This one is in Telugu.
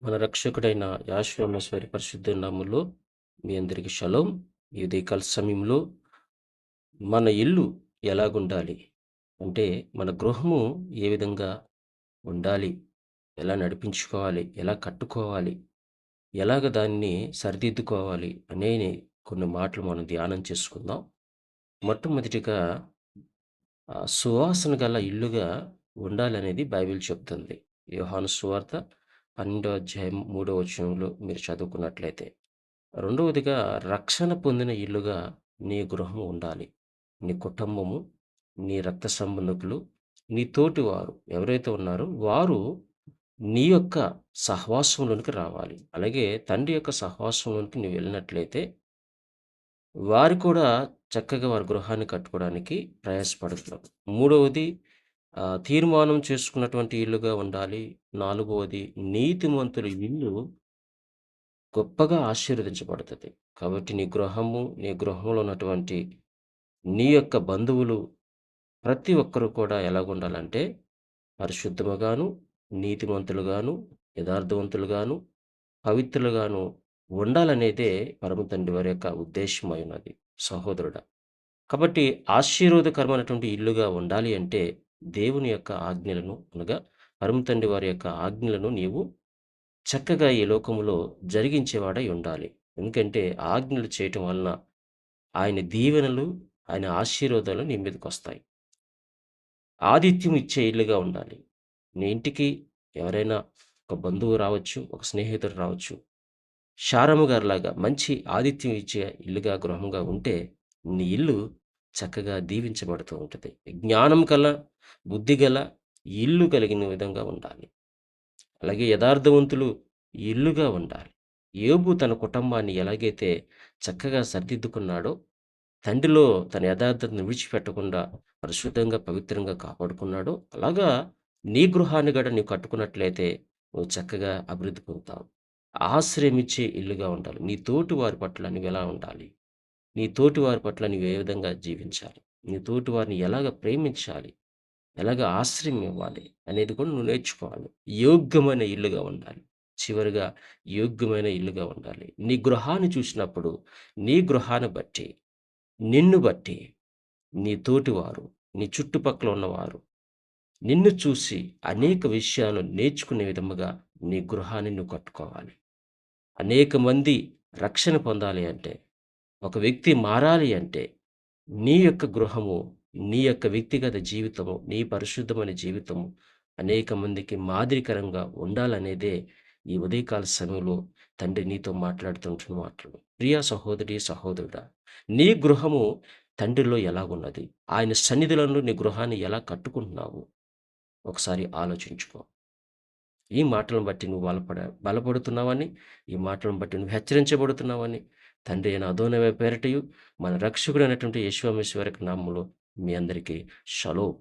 మన రక్షకుడైన యాషోమేశ్వరి పరిశుద్ధ నామములో మీ అందరికి షలోం. ఈ ఉదయకాల సమయంలో మన ఇల్లు ఎలాగుండాలి అంటే, మన గృహము ఏ విధంగా ఉండాలి, ఎలా నడిపించుకోవాలి, ఎలా కట్టుకోవాలి, ఎలాగ దాన్ని సరిదిద్దుకోవాలి అనే కొన్ని మాటలు మనం ధ్యానం చేసుకుందాం. మొట్టమొదటిగా సువాసన గల ఇల్లుగా ఉండాలనేది బైబిల్ చెప్తుంది. యోహాను సువార్త 12వ అధ్యాయం 3వ వచనంలో మీరు చదువుకున్నట్లయితే. రెండవదిగా రక్షణ పొందిన ఇల్లుగా నీ గృహం ఉండాలి. నీ కుటుంబము, నీ రక్త సంబంధికులు, నీ తోటివారు ఎవరైతే ఉన్నారో వారు నీ యొక్క సహవాసంలోనికి రావాలి. అలాగే తండ్రి యొక్క సహవాసంలోనికి నువ్వు వెళ్ళినట్లయితే వారు కూడా చక్కగా వారి గృహాన్ని కట్టుకోవడానికి ప్రయాసపడుతున్నారు. మూడవది తీర్మానం చేసుకున్నటువంటి ఇల్లుగా ఉండాలి. నాలుగవది నీతిమంతుల ఇల్లు గొప్పగా ఆశీర్వదించబడుతది. కాబట్టి నీ గృహము, నీ గృహంలో ఉన్నటువంటి నీ యొక్క బంధువులు ప్రతి ఒక్కరు కూడా ఎలాగుండాలంటే పరిశుద్ధముగాను, నీతిమంతులుగాను, యథార్థవంతులుగాను, పవిత్రులుగాను ఉండాలనేదే పరమ తండ్రి వారి యొక్క ఉద్దేశ్యమై ఉన్నది సహోదరుడా. కాబట్టి ఆశీర్వాదకరమైనటువంటి ఇల్లుగా ఉండాలి అంటే దేవుని యొక్క ఆజ్ఞలను అనగా పరమ తండ్రి వారి యొక్క ఆజ్ఞలను నీవు చక్కగా ఈ లోకములో జరిగించేవాడై ఉండాలి. ఎందుకంటే ఆజ్ఞలు చేయటం వలన ఆయన దీవెనలు, ఆయన ఆశీర్వాదాలు నీ మీదకొస్తాయి. ఆతిథ్యం ఇచ్చే ఇల్లుగా ఉండాలి. నీ ఇంటికి ఎవరైనా ఒక బంధువు రావచ్చు, ఒక స్నేహితుడు రావచ్చు. షారమ్మ గారిలాగా మంచి ఆతిథ్యం ఇచ్చే ఇల్లుగా, గృహంగా ఉంటే నీ ఇల్లు చక్కగా దీవించబడుతూ ఉంటది. జ్ఞానం గల, బుద్ధి గల ఇల్లు కలిగిన విధంగా ఉండాలి. అలాగే యథార్థవంతులు ఇల్లుగా ఉండాలి. యోబు తన కుటుంబాన్ని ఎలాగైతే చక్కగా సరిదిద్దుకున్నాడో, తండ్రిలో తన యథార్థతను విడిచిపెట్టకుండా పరిశుద్ధంగా, పవిత్రంగా కాపాడుకున్నాడో, అలాగా నీ గృహాన్ని గూడా నీవు కట్టుకున్నట్లయితే నువ్వు చక్కగా అభివృద్ధి పొందుతావు. ఆశ్రయమిచ్చే ఇల్లుగా ఉండాలి. నీ తోటి వారి పట్ల నువ్వెలా ఉండాలి? నీ తోటి వారి పట్ల నువ్వు ఏ విధంగా జీవించాలి? నీ తోటి వారిని ఎలాగ ప్రేమించాలి? ఎలాగ ఆశ్రయం ఇవ్వాలి అనేది కూడా నువ్వు నేర్చుకోవాలి. యోగ్యమైన ఇల్లుగా ఉండాలి. చివరగా యోగ్యమైన ఇల్లుగా ఉండాలి. నీ గృహాన్ని చూసినప్పుడు, నీ గృహాన్ని బట్టి, నిన్ను బట్టి, నీ తోటివారు, నీ చుట్టుపక్కల ఉన్నవారు, నిన్ను చూసి అనేక విషయాలు నేర్చుకునే విధముగా నీ గృహాన్ని నువ్వు కట్టుకోవాలి. అనేక మంది రక్షణ పొందాలి అంటే, ఒక వ్యక్తి మారాలి అంటే, నీ యొక్క గృహము, నీ యొక్క వ్యక్తిగత జీవితము, నీ పరిశుద్ధమైన జీవితము అనేక మందికి మాదిరికరంగా ఉండాలనేదే ఈ ఉదయకాల సమయంలో తండ్రి నీతో మాట్లాడుతుంటున్న మాటలు. ప్రియ సహోదరి, సహోదరుడా, నీ గృహము తండ్రిలో ఎలాగున్నది? ఆయన సన్నిధిలో నీ గృహాన్ని ఎలా కట్టుకుంటున్నావు? ఒకసారి ఆలోచించుకో. ఈ మాటలను బట్టి నువ్వు బలపడుతున్నావని, ఈ మాటలను బట్టి నువ్వు హెచ్చరించబడుతున్నావని, తండ్రి అయిన అదోనీవే పేరిటయు, మన రక్షకుడైనటువంటి యేసుక్రీస్తు నామములో మీ అందరికీ షలోమ్.